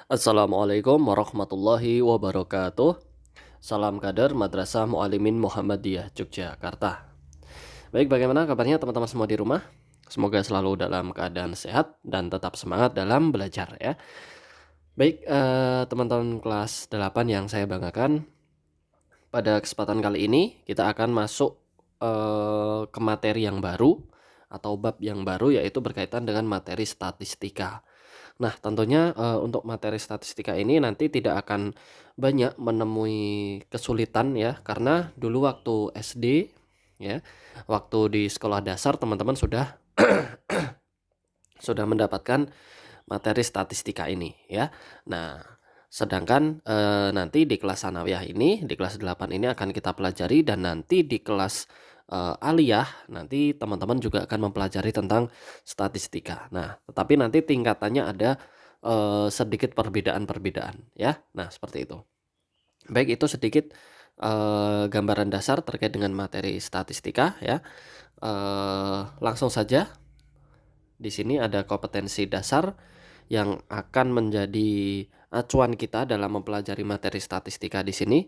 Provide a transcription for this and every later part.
Assalamualaikum warahmatullahi wabarakatuh. Salam kader Madrasah Mualimin Muhammadiyah Yogyakarta. Baik, bagaimana kabarnya teman-teman semua di rumah? Semoga selalu dalam keadaan sehat dan tetap semangat dalam belajar ya. Baik, teman-teman kelas 8 yang saya banggakan, pada kesempatan kali ini kita akan masuk ke materi yang baru atau bab yang baru, yaitu berkaitan dengan materi statistika. Nah, tentunya, untuk materi statistika ini nanti tidak akan banyak menemui kesulitan ya, karena dulu waktu SD ya, waktu di sekolah dasar teman-teman sudah mendapatkan materi statistika ini ya. Nah, sedangkan, nanti di kelas sanawiyah ini, di kelas 8 ini akan kita pelajari, dan nanti di kelas, aliyah nanti teman-teman juga akan mempelajari tentang statistika. Nah, tetapi nanti tingkatannya ada, sedikit perbedaan-perbedaan ya. Nah, seperti itu. Baik, itu sedikit, gambaran dasar terkait dengan materi statistika ya. Langsung saja, di sini ada kompetensi dasar yang akan menjadi acuan kita dalam mempelajari materi statistika di sini.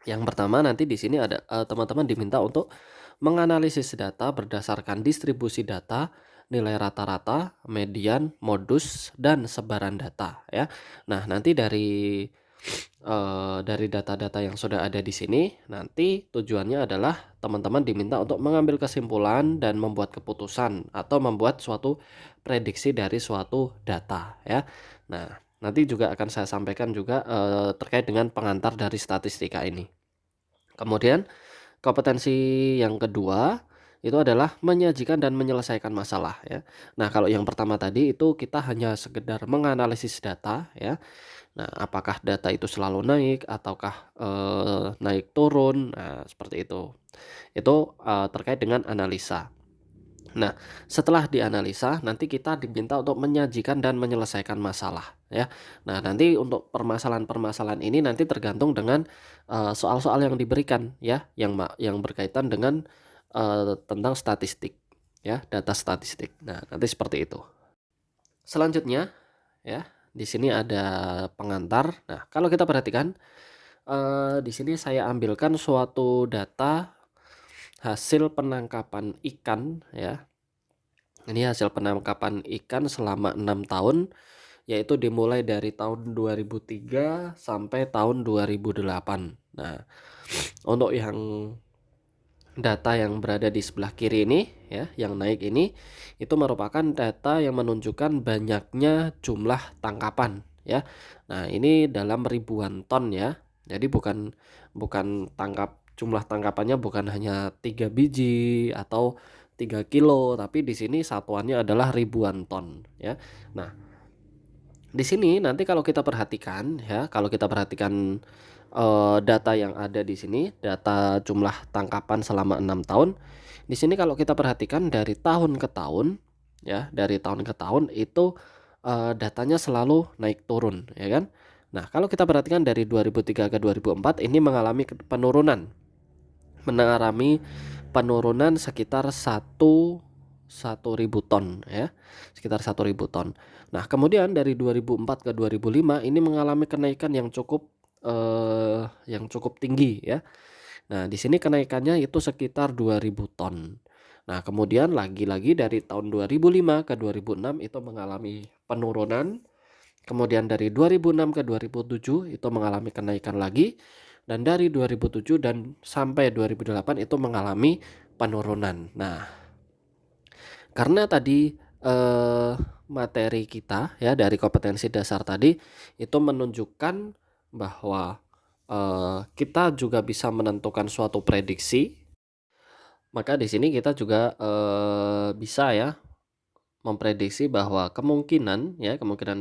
Yang pertama, nanti di sini ada, teman-teman diminta untuk menganalisis data berdasarkan distribusi data, nilai rata-rata, median, modus, dan sebaran data ya. Nah, nanti dari data-data yang sudah ada di sini, nanti tujuannya adalah teman-teman diminta untuk mengambil kesimpulan dan membuat keputusan atau membuat suatu prediksi dari suatu data ya. Nah, nanti juga akan saya sampaikan juga, terkait dengan pengantar dari statistika ini. Kemudian kompetensi yang kedua itu adalah menyajikan dan menyelesaikan masalah ya. Nah, kalau yang pertama tadi itu kita hanya sekedar menganalisis data ya. Nah, apakah data itu selalu naik ataukah, naik turun, nah seperti itu. Itu, terkait dengan analisa. Nah, setelah dianalisa nanti kita diminta untuk menyajikan dan menyelesaikan masalah ya. Nah, nanti untuk permasalahan-permasalahan ini nanti tergantung dengan, soal-soal yang diberikan ya, yang berkaitan dengan, tentang statistik ya, data statistik. Nah, nanti seperti itu. Selanjutnya ya, di sini ada pengantar. Nah, kalau kita perhatikan, di sini saya ambilkan suatu data hasil penangkapan ikan ya. Ini hasil penangkapan ikan selama 6 tahun, yaitu dimulai dari tahun 2003 sampai tahun 2008. Nah, untuk yang data yang berada di sebelah kiri ini ya, yang naik ini, itu merupakan data yang menunjukkan banyaknya jumlah tangkapan ya. Nah, ini dalam ribuan ton ya. Jadi bukan bukan jumlah tangkapannya bukan hanya 3 biji atau 3 kilo, tapi di sini satuannya adalah ribuan ton ya. Nah, di sini nanti kalau kita perhatikan ya, kalau kita perhatikan, data yang ada di sini, data jumlah tangkapan selama 6 tahun. Di sini kalau kita perhatikan dari tahun ke tahun ya, dari tahun ke tahun itu, datanya selalu naik turun ya kan. Nah, kalau kita perhatikan dari 2003 ke 2004 ini mengalami penurunan sekitar 1.000 ton ya, sekitar 1.000 ton. Nah, kemudian dari 2004 ke 2005 ini mengalami kenaikan yang cukup tinggi ya. Nah, di sini kenaikannya itu sekitar 2.000 ton. Nah, kemudian lagi-lagi dari tahun 2005 ke 2006 itu mengalami penurunan. Kemudian dari 2006 ke 2007 itu mengalami kenaikan lagi, dan dari 2007 dan sampai 2008 itu mengalami penurunan. Nah, karena tadi, materi kita ya dari kompetensi dasar tadi itu menunjukkan bahwa, kita juga bisa menentukan suatu prediksi, maka di sini kita juga, bisa ya memprediksi bahwa kemungkinan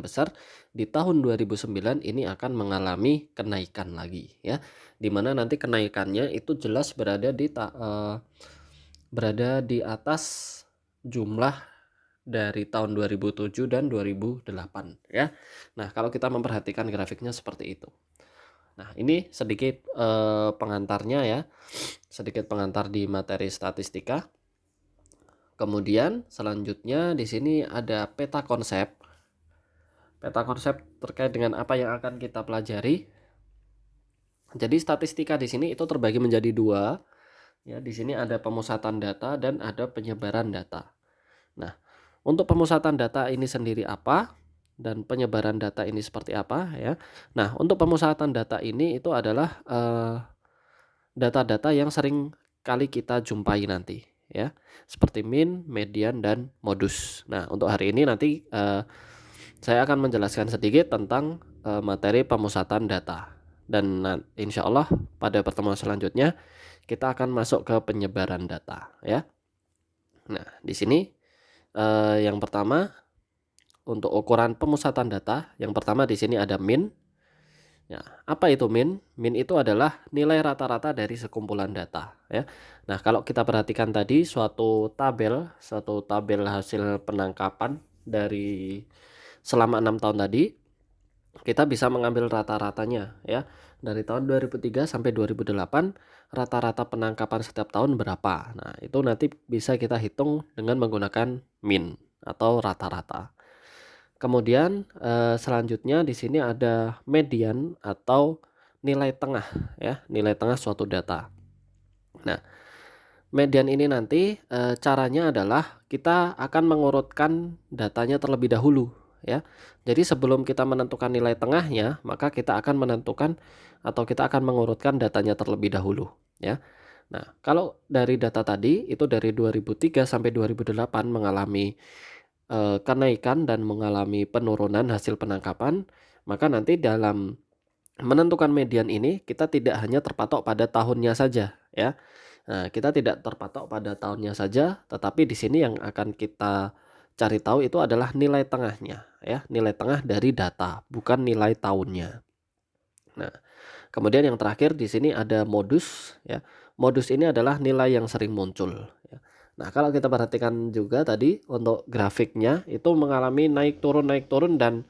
besar di tahun 2009 ini akan mengalami kenaikan lagi ya, di mana nanti kenaikannya itu jelas berada di atas jumlah dari tahun 2007 dan 2008 ya. Nah, kalau kita memperhatikan grafiknya seperti itu. Nah, ini sedikit, pengantarnya ya, sedikit pengantar di materi statistika. Kemudian selanjutnya di sini ada peta konsep. Peta konsep terkait dengan apa yang akan kita pelajari. Jadi statistika di sini itu terbagi menjadi dua. Ya, di sini ada pemusatan data dan ada penyebaran data. Nah, untuk pemusatan data ini sendiri apa dan penyebaran data ini seperti apa ya. Nah, untuk pemusatan data ini itu adalah data-data yang sering kali kita jumpai nanti ya. Seperti min, median dan modus. Nah, untuk hari ini nanti saya akan menjelaskan sedikit tentang materi pemusatan data. Dan insya Allah pada pertemuan selanjutnya kita akan masuk ke penyebaran data ya. Nah, di sini yang pertama untuk ukuran pemusatan data, yang pertama di sini ada min. Ya, apa itu min? Min itu adalah nilai rata-rata dari sekumpulan data ya. Nah, kalau kita perhatikan tadi suatu tabel hasil penangkapan dari selama 6 tahun tadi, kita bisa mengambil rata-ratanya ya. Dari tahun 2003 sampai 2008 rata-rata penangkapan setiap tahun berapa. Nah, itu nanti bisa kita hitung dengan menggunakan min atau rata-rata. Kemudian selanjutnya di sini ada median atau nilai tengah ya, nilai tengah suatu data. Nah, median ini nanti caranya adalah kita akan mengurutkan datanya terlebih dahulu ya. Jadi sebelum kita menentukan nilai tengahnya, maka kita akan menentukan atau kita akan mengurutkan datanya terlebih dahulu ya. Nah, kalau dari data tadi itu dari 2003 sampai 2008 mengalami kenaikan dan mengalami penurunan hasil penangkapan, maka nanti dalam menentukan median ini kita tidak hanya terpatok pada tahunnya saja ya. Nah, kita tidak terpatok pada tahunnya saja, tetapi di sini yang akan kita cari tahu itu adalah nilai tengahnya ya, nilai tengah dari data, bukan nilai tahunnya. Nah, kemudian yang terakhir di sini ada modus ya. Modus ini adalah nilai yang sering muncul ya. Nah, kalau kita perhatikan juga tadi untuk grafiknya itu mengalami naik turun dan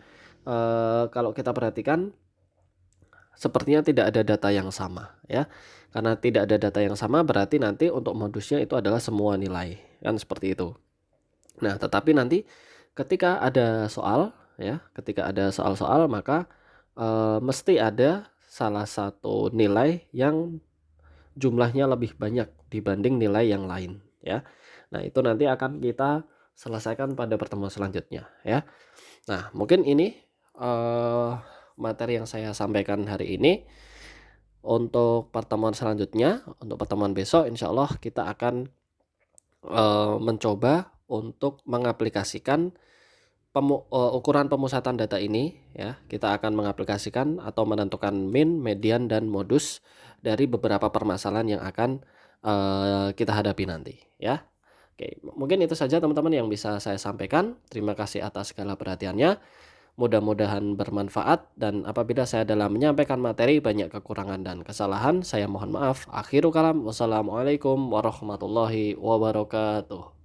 kalau kita perhatikan sepertinya tidak ada data yang sama ya. Karena tidak ada data yang sama berarti nanti untuk modusnya itu adalah semua nilai, kan seperti itu. Nah, tetapi nanti ketika ada soal ya, ketika ada soal-soal maka mesti ada salah satu nilai yang jumlahnya lebih banyak dibanding nilai yang lain ya. Nah, itu nanti akan kita selesaikan pada pertemuan selanjutnya ya. Nah, mungkin ini materi yang saya sampaikan hari ini. Untuk pertemuan selanjutnya, untuk pertemuan besok insya Allah kita akan mencoba untuk mengaplikasikan ukuran pemusatan data ini ya. Kita akan mengaplikasikan atau menentukan min, median dan modus dari beberapa permasalahan yang akan kita hadapi nanti ya. Oke, mungkin itu saja teman-teman yang bisa saya sampaikan. Terima kasih atas segala perhatiannya. Mudah-mudahan bermanfaat, dan apabila saya dalam menyampaikan materi banyak kekurangan dan kesalahan, saya mohon maaf. Akhiru kalam, wassalamualaikum warahmatullahi wabarakatuh.